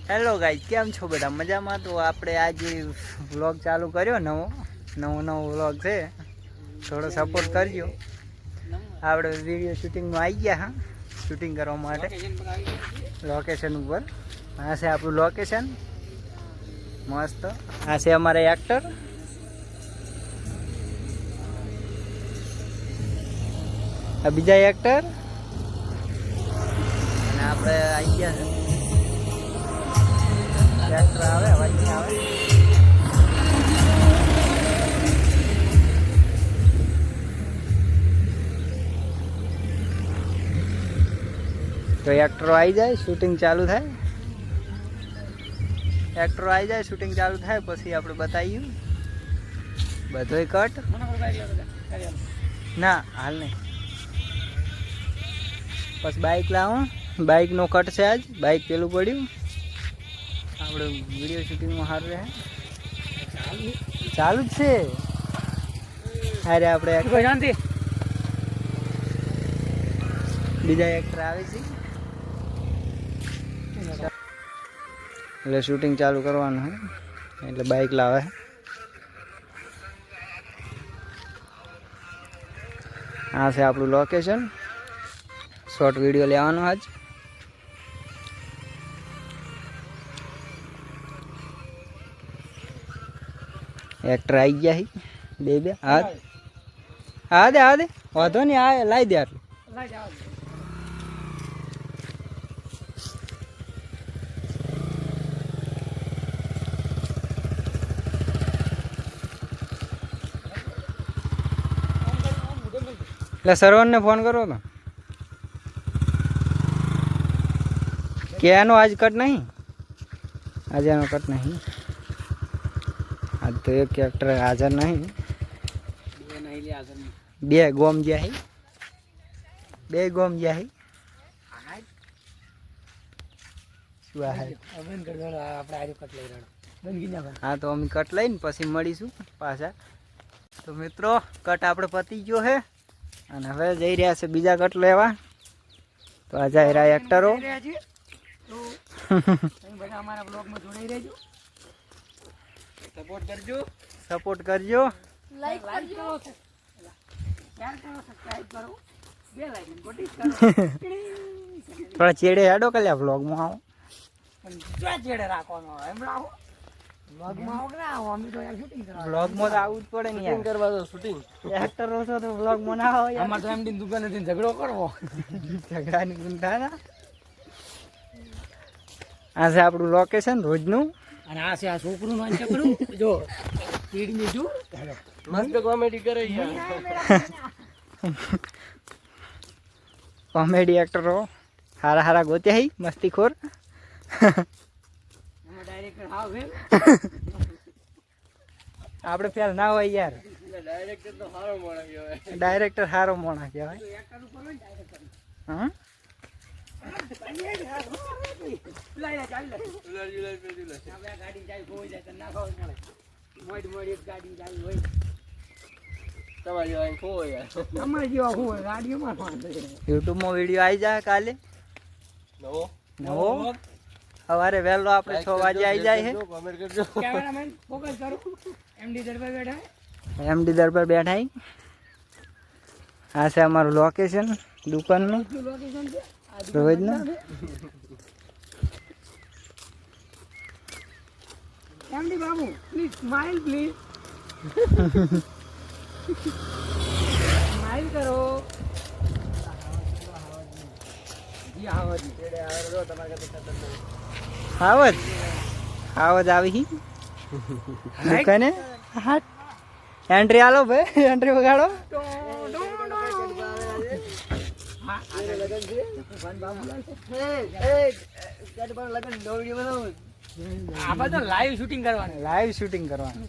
Hello guys, કેમ છો બધા? મજામાં? તો આપણે આજે વ્લોગ ચાલુ કર્યો, નવો વ્લોગ છે. થોડો સપોર્ટ કરજો. આપણે વિડીયો શૂટિંગમાં આવી ગયા. હા, શૂટિંગ કરવા માટે લોકેશન ઉપર. આ છે આપણું લોકેશન, મસ્ત. આ છે અમારા એક્ટર. આ બીજા એક્ટર. અને આપણે આવી ગયા છે. ટ્રેક્ટર આવે, અવાજ નહીં આવે. તો એક્ટરો આવી જાય, શૂટિંગ ચાલુ થાય. એક્ટરો આવી જાય, શૂટિંગ ચાલુ થાય, પછી આપણે બતાવીએ બધોય કટ. ના, હાલ નહીં. પછી બાઇક લાવો, બાઇકનો કટ છે આજ. બાઇક પેલું પડ્યું. આપણે વિડીયો શૂટિંગમાં સારું રહે. ચાલુ જ છે. અરે આપણે શાંતિ. બીજા એક્ટર આવે છે એટલે શૂટિંગ ચાલુ કરવાનું હે. એટલે બાઇક લાવે. આ છે આપણું લોકેશન. શોર્ટ વિડીયો લેવાનો આજ. એક્ટર આવી ગયા બે હા દે વાંધો નહીં. આ લાવી દે આટલું. એટલે સરવણને ફોન કરો તો કે એનો આજ કટ નહીં. આજે એનો કટ નહીં. આજ તો એક એક્ટર હાજર નહીં. બે ગોમ ગયા. બે ગોમ ગયા. હા, તો અમે કટ લઈને પછી મળીશું પાછા. તો મિત્રો, કટ આપણે પતી ગયો છે અને હવે જઈ રહ્યા છે બીજા કટ લેવા. તો આ જઈ રહ્યા એક્ટરો. સપોર્ટ કરજો. લાઈક કરજો, શેર કરો, સબસ્ક્રાઇબ કરો, બેલ આઇકન કોટી કરો. થોડા ચેડે હેડો કલ્યા વ્લોગમાં આવો. પણ ચેડે રાખવાનો એમ રાખો. વ્લોગમાં આવો કે ના આવો? અમે તો યાર શૂટિંગ કરવા. વ્લોગમાં તો આવવું જ પડે ને યાર. કરવા દો શૂટિંગ. એક્ટર છો તો વ્લોગમાં ના આવો યાર. અમાર તો એમડી દુકાનેથી ઝઘડો કરવો. ઝઘડાની ગુંઠા ના. આ છે આપણું લોકેશન રોજનું. અને આ છે આ છોકરું નામ ચકડું. જો પીડની જો મસ્ત કોમેડી કરે યાર. કોમેડી એક્ટરો હારા ગોત્યા હી મસ્તીખોર. ડાયરેક્ટર હાવ હે. આપણે ફેલ ના હોય યાર. ડાયરેક્ટર તો હારો મોણા કહેવાય. ડાયરેક્ટર હારો મોણા કહેવાય. એક્ટર ઉપર હોય ડાયરેક્ટર. હા, યુટ્યુબમાં વિડીયો આવી જાય કાલે. નવો સવારે વહેલો આપણે 6 વાગે આવી જાય છે. એમડી દરબાર બેઠા. આ છે અમારું લોકેશન દુકાનનું રોજનું. MD Babu please smile, please smile કરો. આવજ આવી દુકાને. એન્ટ્રી આલો ભાઈ, એન્ટ્રી વગાડો. લાઈવ શૂટિંગ કરવાનું.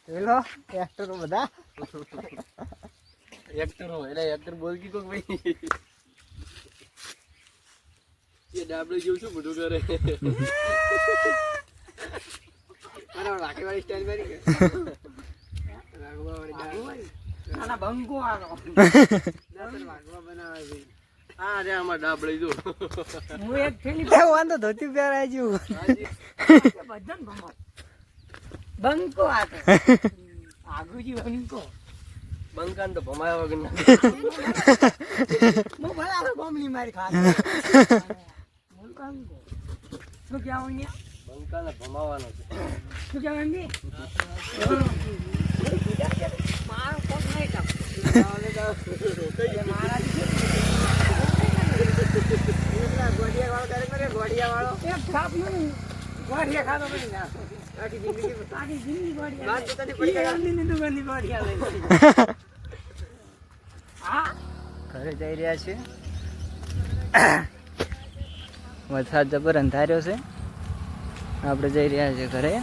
પેલો એક્ટરો બધા એક્ટરો એટલે એક્ટર બોલ કી કોક ભાઈ. ये डाबले जो શું બધું કરે અરે રાખી વાળી સ્ટાઈલ મારી કે રાખવા વાળી બંકાના બંકો આનો હા રે આમાં ડાબળી જો હું એક થેલી વાંધો ધોતી પહેરાય જેવું બધાને ભમાવ બંકો આતો આગુજી બંકો બંકાન તો ભમાયા વગર ના હું ભલા બોમલી મારી ખાતો બંકો શું કહેવું ને બંકાને ભમાવાનો છે શું કહેવું એમ મારો કોટ નહીં કાપ મારા ગોડિયા વાળો એક થાપ નહીં ગોડિયા ખાતો નહીં ના આખી જિંદગી ગોડિયા વાત તો તને પડી ગઈ દુકાનની ગોડિયા લઈ હા ઘરે જઈ રહ્યા છે વરસાદ જબર અંધાર્યો છે આપણે જઈ રહ્યા છીએ ઘરે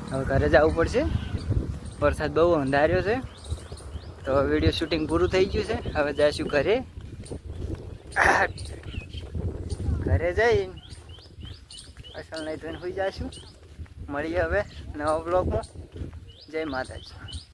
હવે ઘરે જવું પડશે વરસાદ બહુ અંધાર્યો છે તો વિડીયો શૂટિંગ પૂરું થઈ ગયું છે હવે જઈશું ઘરે ઘરે જઈને અસલ નહીં થઈને સુઈ જઈશું મળીએ હવે નવા બ્લોગમાં જય માતાજી